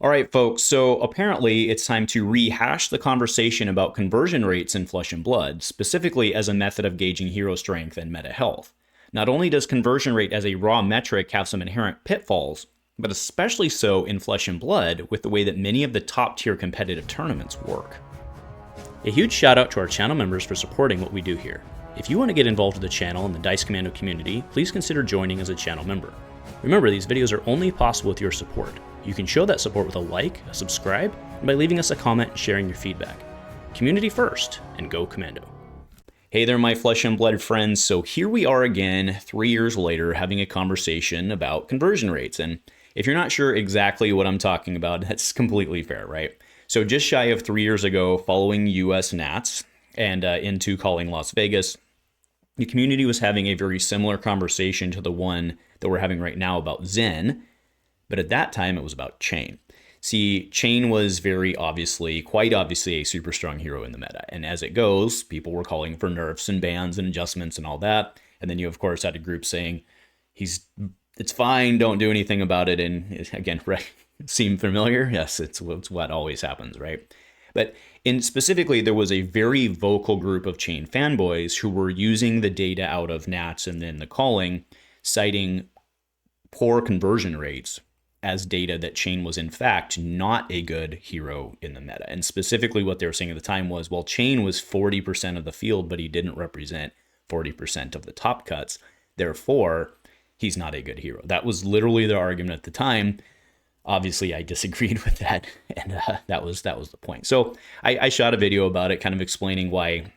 All right, folks, so apparently it's time to rehash the conversation about conversion rates in Flesh and Blood, specifically as a method of gauging hero strength and meta health. Not only does conversion rate as a raw metric have some inherent pitfalls, but especially so in Flesh and Blood with the way that many of the top-tier competitive tournaments work. A huge shout out to our channel members for supporting what we do here. If you want to get involved with the channel and the Dice Commando community, please consider joining as a channel member. Remember, these videos are only possible with your support. You can show that support with a like, a subscribe, and by leaving us a comment and sharing your feedback. Community first, and go Commando. Hey there, my Flesh and Blood friends. So here we are again, 3 years later, having a conversation about conversion rates. And if you're not sure exactly what I'm talking about, that's completely fair, right? So just shy of 3 years ago, following US Nats and into calling Las Vegas, the community was having a very similar conversation to the one that we're having right now about Zen. But at that time, it was about Chane. See, Chane was quite obviously a super strong hero in the meta. And as it goes, people were calling for nerfs and bans and adjustments and all that. And then you, of course, had a group saying, it's fine, don't do anything about it. And again, right, seem familiar? Yes, it's what always happens, right? But specifically, there was a very vocal group of Chane fanboys who were using the data out of Nats and then the calling, citing poor conversion rates as data that Chane was in fact not a good hero in the meta. And specifically what they were saying at the time was, well, Chane was 40% of the field, but he didn't represent 40% of the top cuts. Therefore, he's not a good hero. That was literally their argument at the time. Obviously, I disagreed with that, and that was the point. So I shot a video about it, kind of explaining why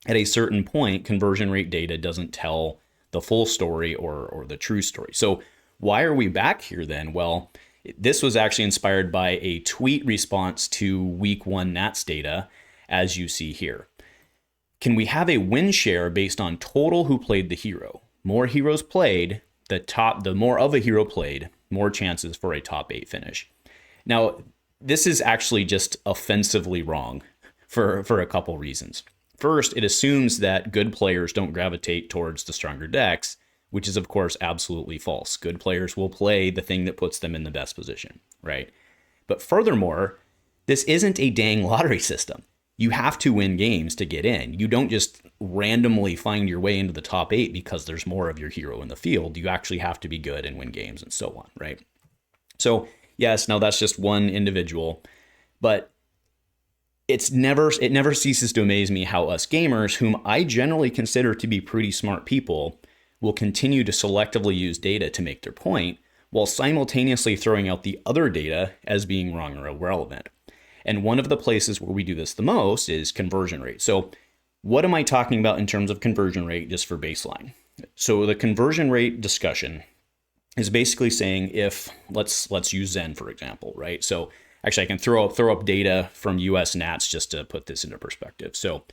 at a certain point, conversion rate data doesn't tell the full story or the true story. So why are we back here then? Well, this was actually inspired by a tweet response to week 1 Nats data, as you see here. Can we have a win share based on total who played the hero? More heroes played, the more of a hero played, more chances for a top 8 finish. Now, this is actually just offensively wrong for a couple reasons. First, it assumes that good players don't gravitate towards the stronger decks, which is, of course, absolutely false. Good players will play the thing that puts them in the best position, right? But furthermore, this isn't a dang lottery system. You have to win games to get in. You don't just randomly find your way into the top 8 because there's more of your hero in the field. You actually have to be good and win games and so on, right? So, yes, now that's just one individual, but it never ceases to amaze me how us gamers, whom I generally consider to be pretty smart people, will continue to selectively use data to make their point, while simultaneously throwing out the other data as being wrong or irrelevant. And one of the places where we do this the most is conversion rate. So what am I talking about in terms of conversion rate, just for baseline? So the conversion rate discussion is basically saying if, let's use Zen, for example, right? So actually I can throw up data from US Nats just to put this into perspective. So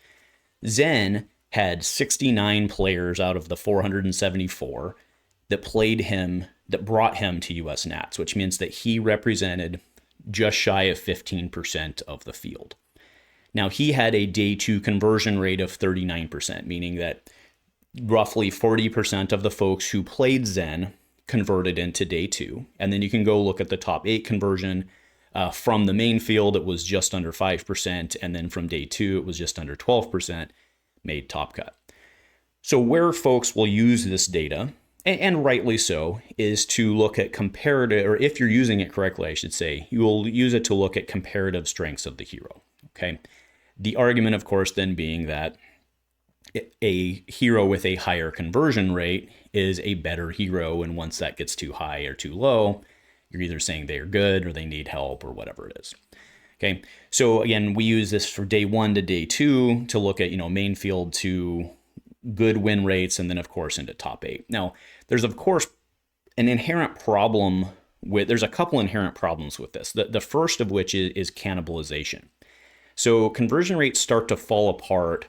Zen had 69 players out of the 474 that played him, that brought him to US Nats, which means that he represented just shy of 15% of the field. Now, he had a day 2 conversion rate of 39%, meaning that roughly 40% of the folks who played Zen converted into day 2. And then you can go look at the top 8 conversion. From the main field, it was just under 5%. And then from day 2, it was just under 12%. Made top cut. So where folks will use this data, and rightly so, is to look at comparative, or if you're using it correctly, I should say, you will use it to look at comparative strengths of the hero. Okay. The argument, of course, then being that a hero with a higher conversion rate is a better hero, and once that gets too high or too low, you're either saying they are good or they need help or whatever it is. Okay, so again, we use this for day 1 to day 2 to look at, main field to good win rates, and then of course into top 8. Now, there's of course there's a couple inherent problems with this. The first of which is cannibalization. So conversion rates start to fall apart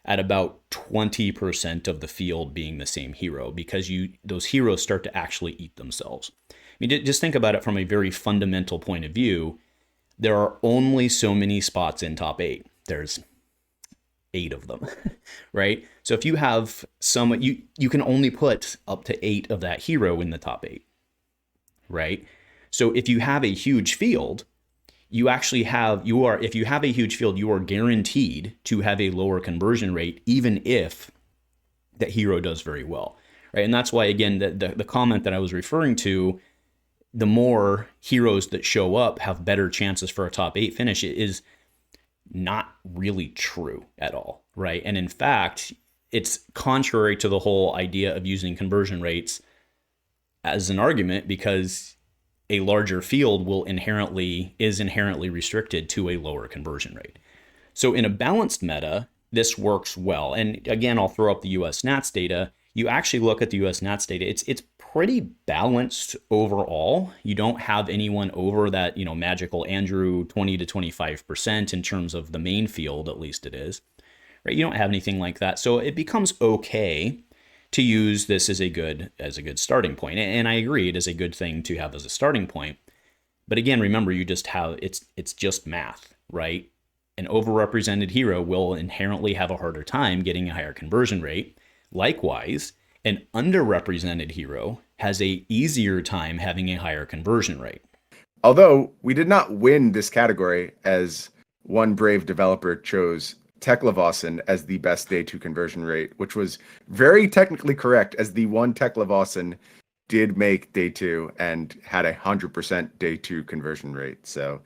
at about 20% of the field being the same hero, because those heroes start to actually eat themselves. I mean, just think about it from a very fundamental point of view. There are only so many spots in top 8. There's 8 of them, right? So if you have you can only put up to 8 of that hero in the top 8, right? So if you have a huge field, if you have a huge field, you are guaranteed to have a lower conversion rate, even if that hero does very well, right? And that's why, again, the comment that I was referring to, the more heroes that show up have better chances for a top 8 finish, is not really true at all, right? And in fact, it's contrary to the whole idea of using conversion rates as an argument, because a larger field is inherently restricted to a lower conversion rate. So in a balanced meta, this works well. And again, I'll throw up the US Nats data. You actually look at the US Nats data, it's pretty balanced overall. You don't have anyone over that, magical Andrew 20 to 25% in terms of the main field, at least it is. Right? You don't have anything like that. So it becomes okay to use this as a good starting point. And I agree, it is a good thing to have as a starting point. But again, remember, you just have, it's just math, right? An overrepresented hero will inherently have a harder time getting a higher conversion rate. Likewise, an underrepresented hero has a easier time having a higher conversion rate. Although we did not win this category, as one brave developer chose Teklevossen as the best day 2 conversion rate, which was very technically correct, as the one Teklevossen did make day 2 and had 100% day 2 conversion rate. So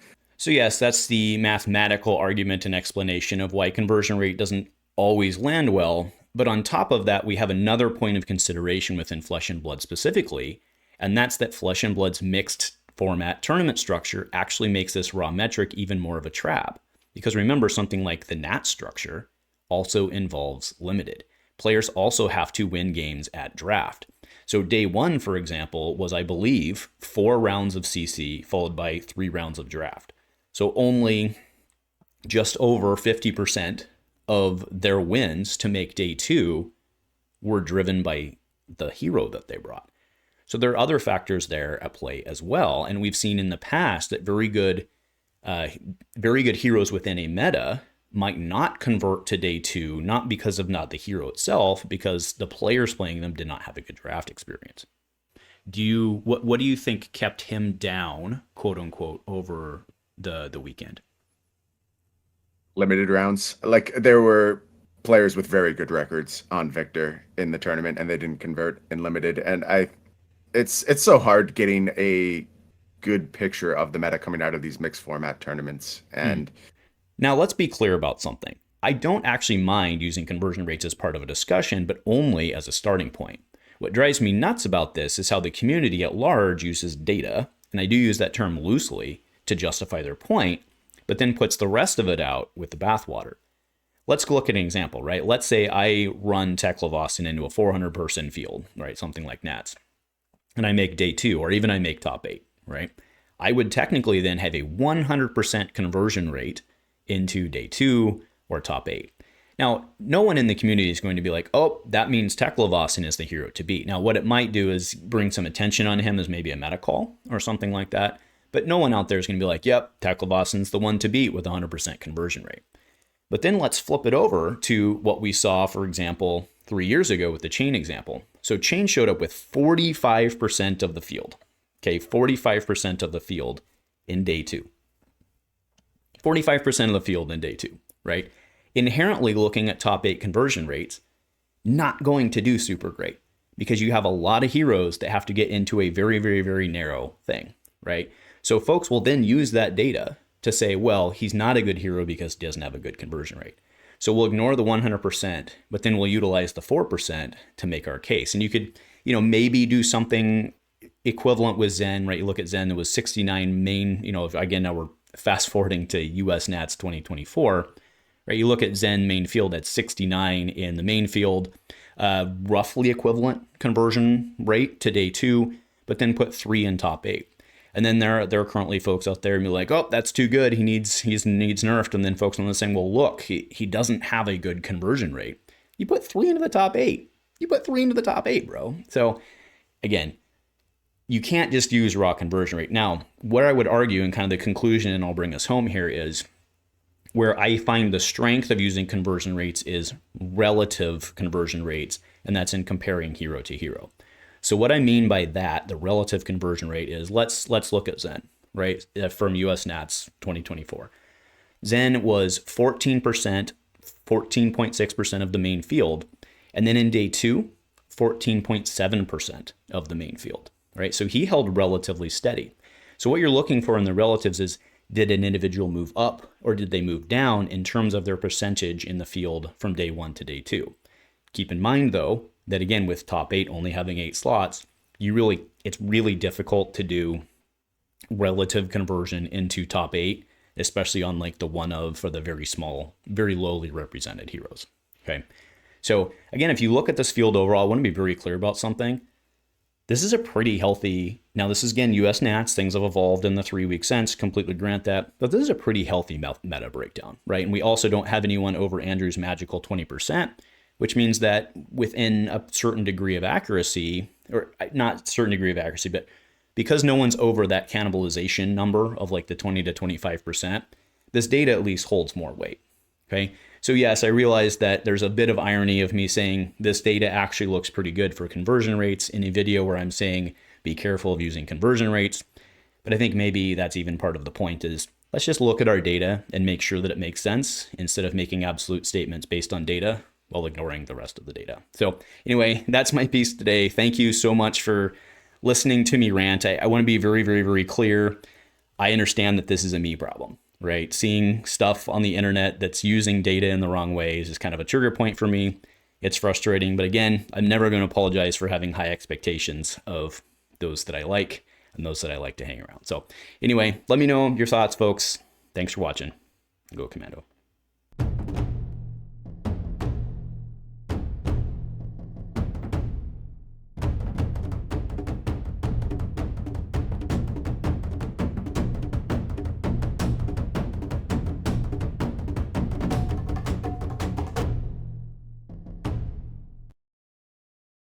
yes, that's the mathematical argument and explanation of why conversion rate doesn't always land well. But on top of that, we have another point of consideration within Flesh and Blood specifically, and that's that Flesh and Blood's mixed format tournament structure actually makes this raw metric even more of a trap. Because remember, something like the Nat structure also involves limited. Players also have to win games at draft. So day 1, for example, was, I believe, 4 rounds of CC followed by 3 rounds of draft. So only just over 50% of their wins to make day 2 were driven by the hero that they brought. So there are other factors there at play as well. And we've seen in the past that very good heroes within a meta might not convert to day 2, not because of not the hero itself, because the players playing them did not have a good draft experience. What do you think kept him down, quote unquote, over the weekend? Limited rounds. Like, there were players with very good records on Victor in the tournament, and they didn't convert in limited. And it's so hard getting a good picture of the meta coming out of these mixed format tournaments. And now let's be clear about something. I don't actually mind using conversion rates as part of a discussion, but only as a starting point. What drives me nuts about this is how the community at large uses data, and I do use that term loosely, to justify their point, but then puts the rest of it out with the bathwater. Let's look at an example, right? Let's say I run Teklevossen into a 400-person field, right? Something like Nats. And I make day 2, or even I make top 8, right? I would technically then have a 100% conversion rate into day 2 or top 8. Now, no one in the community is going to be like, oh, that means Teklevossen is the hero to beat. Now, what it might do is bring some attention on him as maybe a meta call or something like that. But no one out there is going to be like, yep, Teklevossen's the one to beat with 100% conversion rate. But then let's flip it over to what we saw, for example, 3 years ago with the Chane example. So Chane showed up with 45% of the field. Okay, 45% of the field in day 2. 45% of the field in day 2, right? Inherently looking at top 8 conversion rates, not going to do super great, because you have a lot of heroes that have to get into a very, very, very narrow thing, right? So folks will then use that data to say, well, he's not a good hero because he doesn't have a good conversion rate. So we'll ignore the 100%, but then we'll utilize the 4% to make our case. And you could, maybe do something equivalent with Zen, right? You look at Zen, there was 69 main, again, now we're fast forwarding to US Nats 2024, right? You look at Zen main field at 69 in the main field, roughly equivalent conversion rate to day 2, but then put 3 in top 8. And then there are currently folks out there and be like, oh, that's too good. He needs nerfed. And then folks on the saying, well, look, he doesn't have a good conversion rate. You put 3 into the top 8. You put 3 into the top 8, bro. So again, you can't just use raw conversion rate. Now, what I would argue, and kind of the conclusion, and I'll bring us home here, is where I find the strength of using conversion rates is relative conversion rates, and that's in comparing hero to hero. So what I mean by that, the relative conversion rate is, let's look at Zen, right? From US Nats 2024. Zen was 14%, 14.6% of the main field. And then in day 2, 14.7% of the main field, right? So he held relatively steady. So what you're looking for in the relatives is, did an individual move up or did they move down in terms of their percentage in the field from day 1 to day 2? Keep in mind, though, that again, with top 8 only having 8 slots, it's really difficult to do relative conversion into top 8, especially on like the one of or the very small, very lowly represented heroes. Okay. So again, if you look at this field overall, I want to be very clear about something. This is a pretty healthy, now this is again US Nats, things have evolved in the 3-week sense, completely grant that, but this is a pretty healthy meta breakdown, right? And we also don't have anyone over Andrew's magical 20%, which means that within a certain degree of accuracy, or not certain degree of accuracy, but because no one's over that cannibalization number of like the 20 to 25%, this data at least holds more weight, okay? So yes, I realize that there's a bit of irony of me saying this data actually looks pretty good for conversion rates in a video where I'm saying be careful of using conversion rates. But I think maybe that's even part of the point is, let's just look at our data and make sure that it makes sense instead of making absolute statements based on data while ignoring the rest of the data. So anyway, that's my piece today. Thank you so much for listening to me rant. I want to be very, very, very clear. I understand that this is a me problem, right? Seeing stuff on the internet that's using data in the wrong ways is kind of a trigger point for me. It's frustrating, but again, I'm never going to apologize for having high expectations of those that I like and those that I like to hang around. So anyway, let me know your thoughts, folks. Thanks for watching. Go Commando.